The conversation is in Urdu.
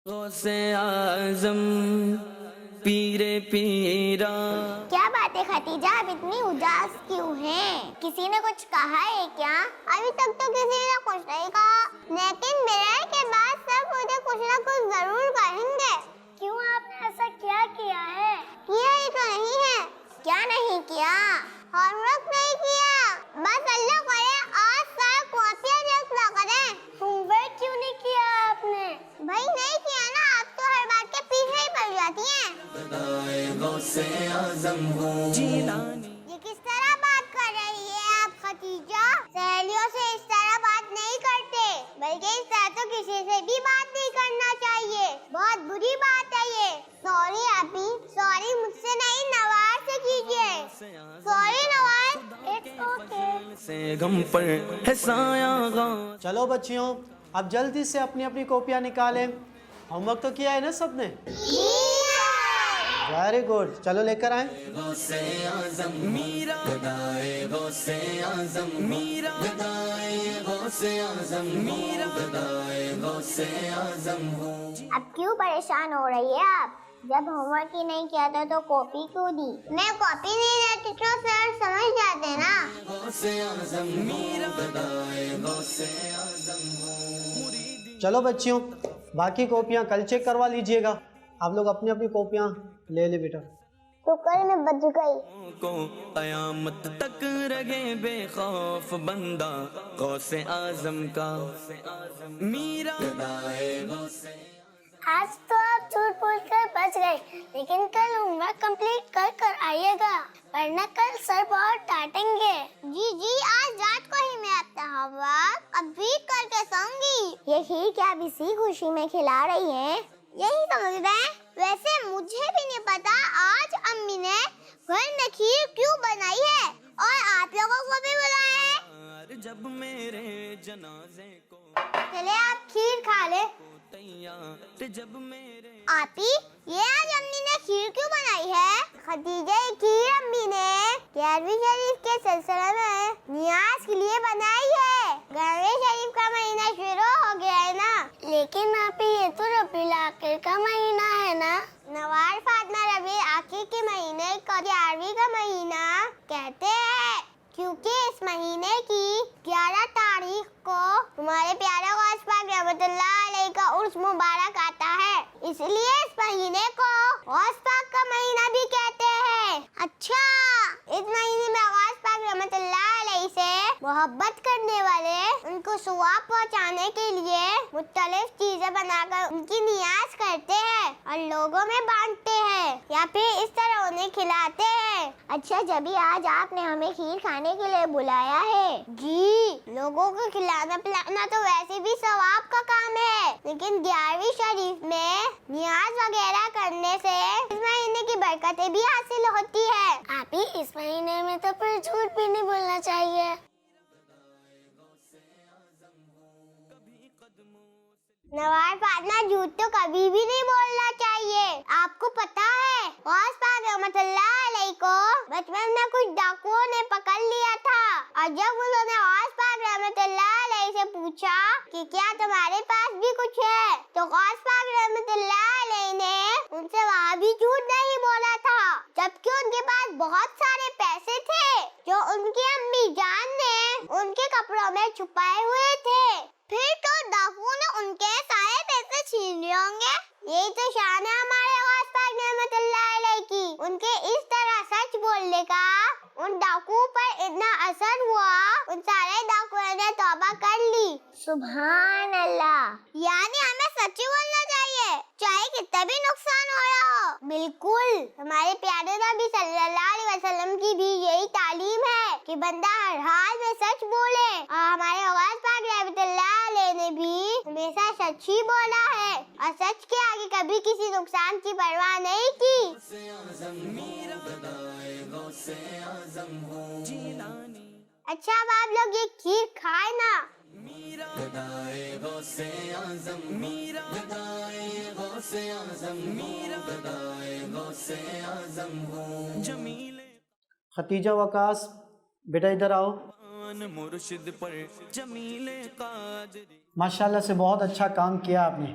غوث اعظم پیر پیرا. کیا بات ہے خدیجہ، اب اتنی اداس کیوں ہیں؟ کسی نے کچھ کہا ہے کیا؟ ابھی تک تو کسی نے کچھ نہیں کہا، لیکن میرے کے بعد سب مجھے کچھ نہ کچھ ضرور کہیں گے. کیوں آپ نے ایسا کیا کیا ہے؟ کیا ہی تو نہیں ہے. کیا نہیں کیا؟ ہوم ورک نہیں کیا. بس اللہ کرے آج سال کاپیاں جلد نہ کریں. ہوم ورک کیوں نہیں کیا آپ نے؟ بھائی نہیں کیا نا، آپ تو ہر بات کے پیچھے ہی پڑ جاتی ہیں. غوث اعظم ہوں جیلانی. یہ کس طرح بات کر رہی ہے آپ خدیجہ؟ سہیلیوں سے اس طرح بات نہیں کرتے، بلکہ اس طرح تو کسی سے بھی بات نہیں کرنا چاہیے. بہت بری بات ہے یہ. سوری آپی، سوری مجھ سے نہیں، نواز سے کیجیے. سوری نواز. It's okay. سے غم پر ہے سایہ غوث. چلو بچیوں، اب جلدی سے اپنی اپنی کاپیاں نکالیں. ہوم ورک تو کیا ہے نا سب نے؟ ویری گڈ، چلو لے کر آئیں. غوث اعظم میرا گدائے، غوث اعظم میرا گدائے، غوث اعظم میرا گدائے، غوث اعظم ہوں. اب کیوں پریشان ہو رہی ہے آپ؟ جب ہوم ورک ہی نہیں کیا تھا تو کاپی کیوں دی؟ میں کاپی نہیں دیتی تو سر سمجھ جاتے نا. غوث اعظم میرا گدائے، غوث اعظم ہوں. چلو بچیوں، باقی کاپیاں کل چیک کروا لیجئے گا. آپ لوگ اپنی اپنی کاپیاں لے لیں بیٹا. تو کل میں بچ گئی. کو قیامت تک رہے بے خوف بندہ غوث اعظم کا میرا گدائے. غوث آج تو آپ جھوٹ بول کر بچ گئے، لیکن کل ہوم ورک کمپلیٹ کر کر آئیے گا، ورنہ کل سر بہت ڈانٹیں گے. جی آج رات کو ہی میں اپنا ہوم ورک کمپلیٹ کر کے سوؤں گی. یہ کھیر کیا آپ اسی خوشی میں کھلا رہی ہیں؟ یہی سمجھ رہے ہیں؟ ویسے مجھے بھی نہیں پتا آج امی نے گھر میں کھیر کیوں بنائی ہے اور آپ لوگوں کو بھی بلایا ہے. جب میرے جنازے کو چلے آپ کھیر کھا لیں. تیار جب میرے آپی، یہ آج امی نے کھیر کیوں بنائی ہے؟ خدیجہ، یہ کھیر امی نے 11ویں شریف کے سلسلے میں نیاز کے لیے بنائی ہے. 11ویں شریف کا مہینہ شروع ہو گیا ہے نا. لیکن آپی یہ تو ربیع الاخر کا مہینہ ہے نا. نوار فاطمہ، ربیع الاخر کے مہینے کو 11ویں کا مہینہ کہتے ہیں، کیونکہ اس مہینے کی 11 تاریخ کو ہمارے پیارے غوث پاک رحمت اللہ علیہ کا عرس مبارک آتا ہے، اس لیے اس مہینے کو غوث پاک کا مہینہ بھی کہتے ہیں. اچھا، اس مہینے میں غوث پاک رحمت اللہ علیہ سے محبت کرنے والے ان کو ثواب پہنچانے کے لیے مختلف چیزیں بنا کر ان کی نیاز کرتے ہیں اور لوگوں میں بانٹتے ہیں یا پھر اس طرح انہیں کھلاتے ہیں. اچھا، جبھی آج آپ نے ہمیں کھیر کھانے کے لیے بلایا ہے. جی، لوگوں کو کھلانا پلانا تو ویسے بھی ثواب کا کام ہے، لیکن 11ویں شریف میں نیاز وغیرہ کرنے سے اس مہینے کی برکتیں بھی حاصل ہوتی ہے. آپ ہی اس مہینے میں تو پھر جھوٹ بھی نہیں بولنا چاہیے. نوار فاطمہ، جھوٹ تو کبھی بھی نہیں بولنا چاہیے. آپ کو پتا ہے غوث پاک رحمت اللہ علیہ کو بچپن میں کچھ ڈاکوؤں نے پکڑ لیا تھا، اور جب انہوں نے غوث پاک رحمت اللہ علیہ سے پوچھا کہ کیا تمہارے پاس بھی کچھ ہے، تو غوث پاک رحمت اللہ علیہ نے ان سے وہاں بھی جھوٹ نہیں بولا تھا، جبکہ ان کے پاس بہت سارے پیسے تھے جو ان کی امی جان نے ان کے کپڑوں میں چھپائے ہوئے تھے. پھر تو ڈاکوؤں نے ان کے سارے پیسے چھین لیے ہوں گے. یہی تو شان ہے ہمارے غوث پاک رحمت اللہ علیہ کی. ان کے اس طرح سچ بولنے کا ان ڈاکوؤں پر اتنا اثر ہوا، ان سارے ڈاکوؤں نے توبہ کر لی. سبحان اللہ. یعنی ہمیں سچ بولنا چاہیے چاہے کتنا بھی نقصان ہو رہا ہو. بالکل، ہمارے پیارے نبی صلی اللہ علیہ وسلم کی بھی یہی تعلیم ہے کہ بندہ ہر حال میں سچ بولے، اور ہمارے غوث پاک رحمت اللہ علیہ نے بھی ہمیشہ سچ ہی بولا ہے اور سچ کے آگے کبھی کسی نقصان کی پرواہ نہیں کی. اچھا، اب آپ لوگ یہ کھیر کھائے نا. ختیجہ، وقاص، بیٹا ادھر آؤ. مرشد پر جمیل قادری. ماشاءاللہ سے بہت اچھا کام کیا آپ نے.